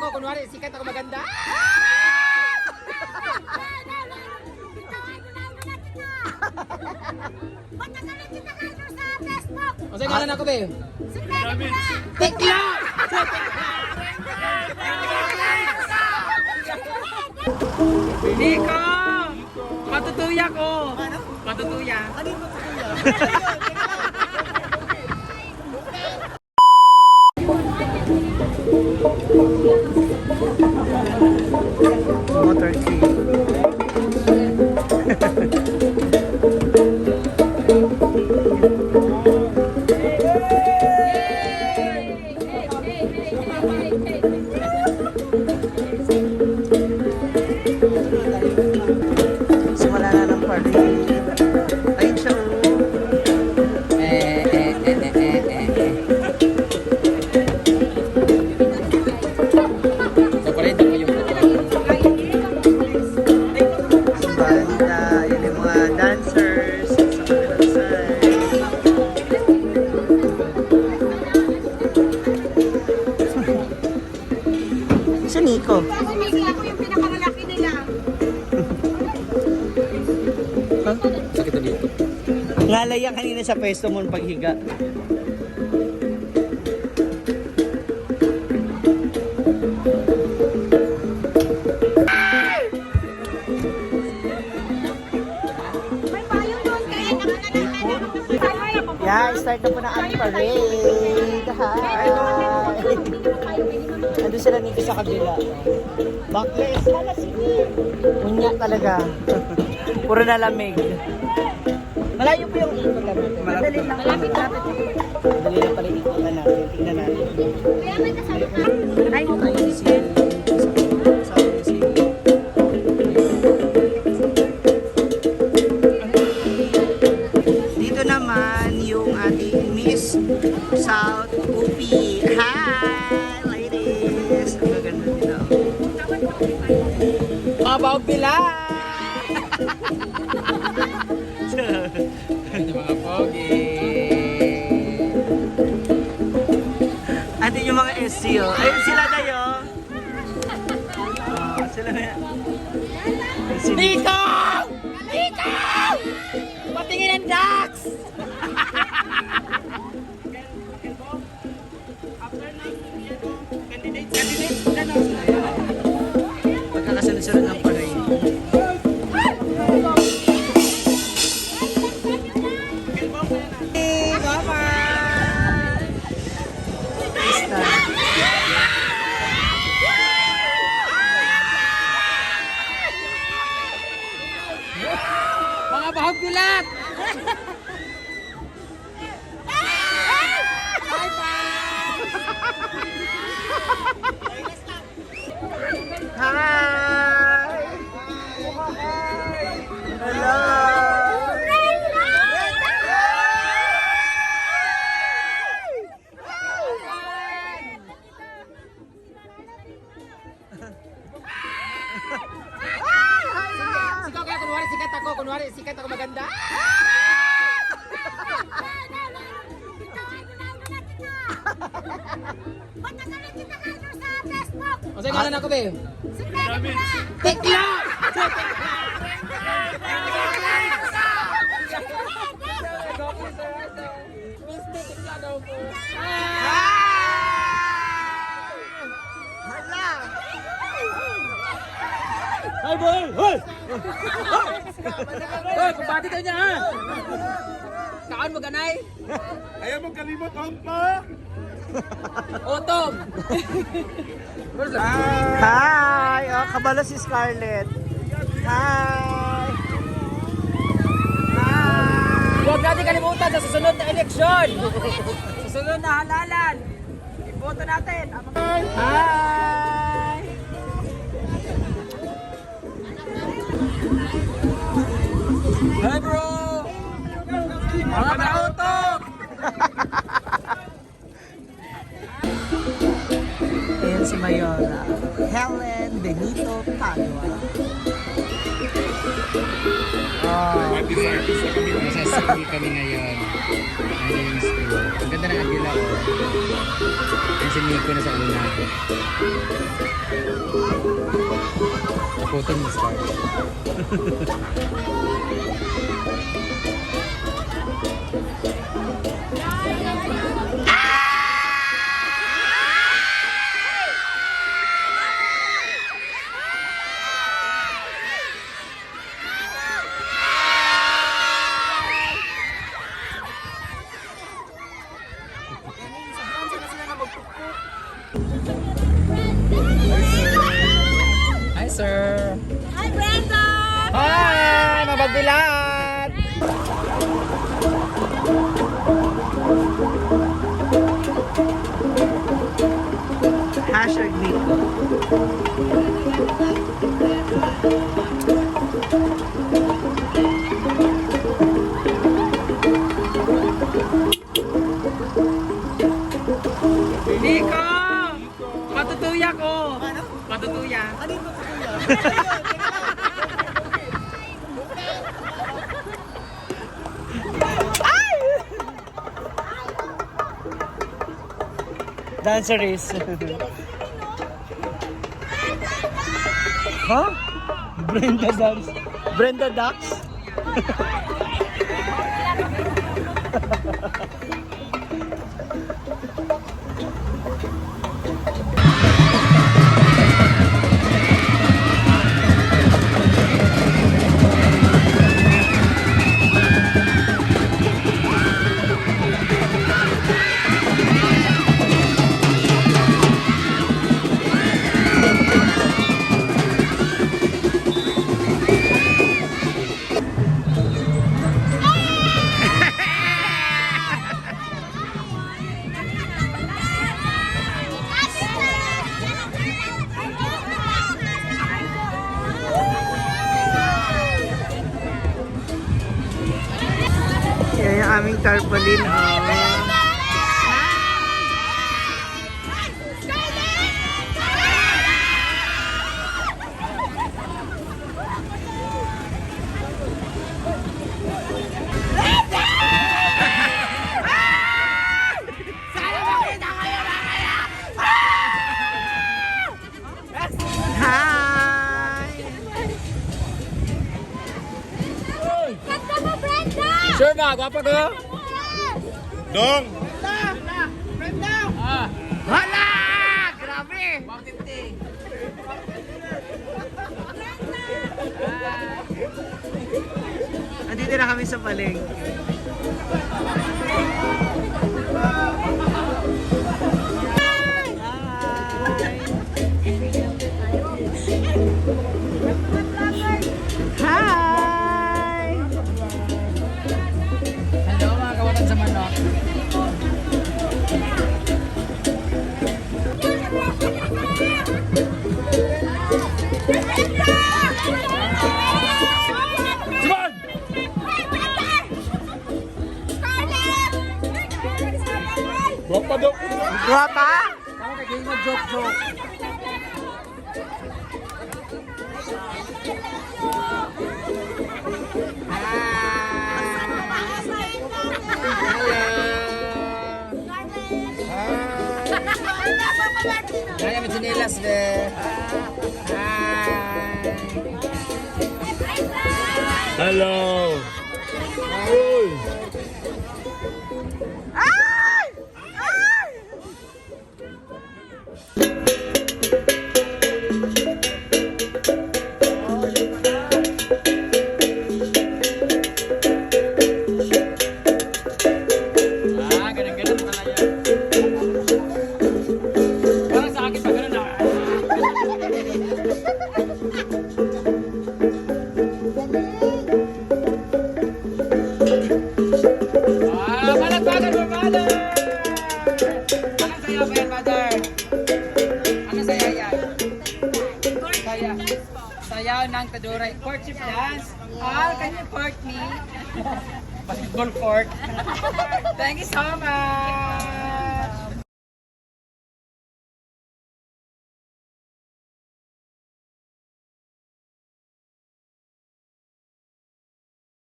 ako, kunwari, sikat ako maganda. Patagalan kita kayo sa Facebook. O sa'yo ngalan ako, be? Tekla! Nico! Patutuya ko! Patutuya. Ano yung matutuya? Motor key. Simula na ng party. Ay, show. So, parenta ko yung Banda, yun yung mga dancers sa kabilang side. Si Nico. Ako yung pinakamalaki nila. sakit na dito. Ngalay yan kanina sa pwesto mo paghiga. May payong doon kaya nakalala. Yeah, start na po na ang parade. Hi! Ando sila Nico sa kabila. Backless. Hala, sige. Unya talaga. Puro na lamig. Malayo po yung ikot natin. Madali lang. Malapit. Madali lang pala ikotan natin. Tingnan natin. Kaya may kasama ka. Ay, Dito naman yung ating Miss South UP. Hi, ladies! Ang gaganda nila. Mga bahog nila! Ano mga pogi? Ate yung mga SCO. Ayun sila tayo. Sila na yan. Nico! Nico! Patingin ang Dax! Pagkakasunod-sunod ng parade. Mga bahog bilat! Hi! Hello! Sigaw kaya kunwari, sikat ako maganda. Patagalan kita kayo sa Facebook. O sa'yo ngalan ako, be? Tekla! Hala! Hi, boy! Hoy! Hoy, kumpati tayo niya, ha? Kaan mo, ganay? Ayaw mo kalimot ang pa! Otom! Hi! Oh, kabalo si Scarlett. Hi! Hi! Huwag natin kalimutan sa susunod na eleksyon! Sa susunod na halalan! Iboto natin! Hi! Hi, bro! Mga pautok! Ayan si Mayora. Helen Benito Padua. Oh. Uwi kami ngayon. Ayun yung school. Ang ganda ng agila ko. Yan si Nico na sa una. Naputin mo scar. Hi, sir. Hi, Brenda! Hi! Mabagbilaan! Hashtag Nico. Nico! Matutuya ko! Matutuya. Ano yung matutuya? Dancer race. Huh? Brenda dance. Brenda Dax? Yan yung aming tarpaulin. Hi! Ganda mo, Brenda! Sure ba? Gwapa ko? Dong! Hala! Grabe! 150. Andito na kami sa palengke. Hi! Hello mga kawatan sa manok. Simon! Gwapa daw. Guwapa? Tama ka game of joke. Kaya may chinelas de. Hello! Uy! Ganun pala yan. Parang sa akin pa ganun na. Palagpagan mo, mother! Anong saya ba yan, mother? Anong saya yan? Saya. Sayaw ng Taduray. Courtship dance. Can you court me? Basketball court. Thank you so much!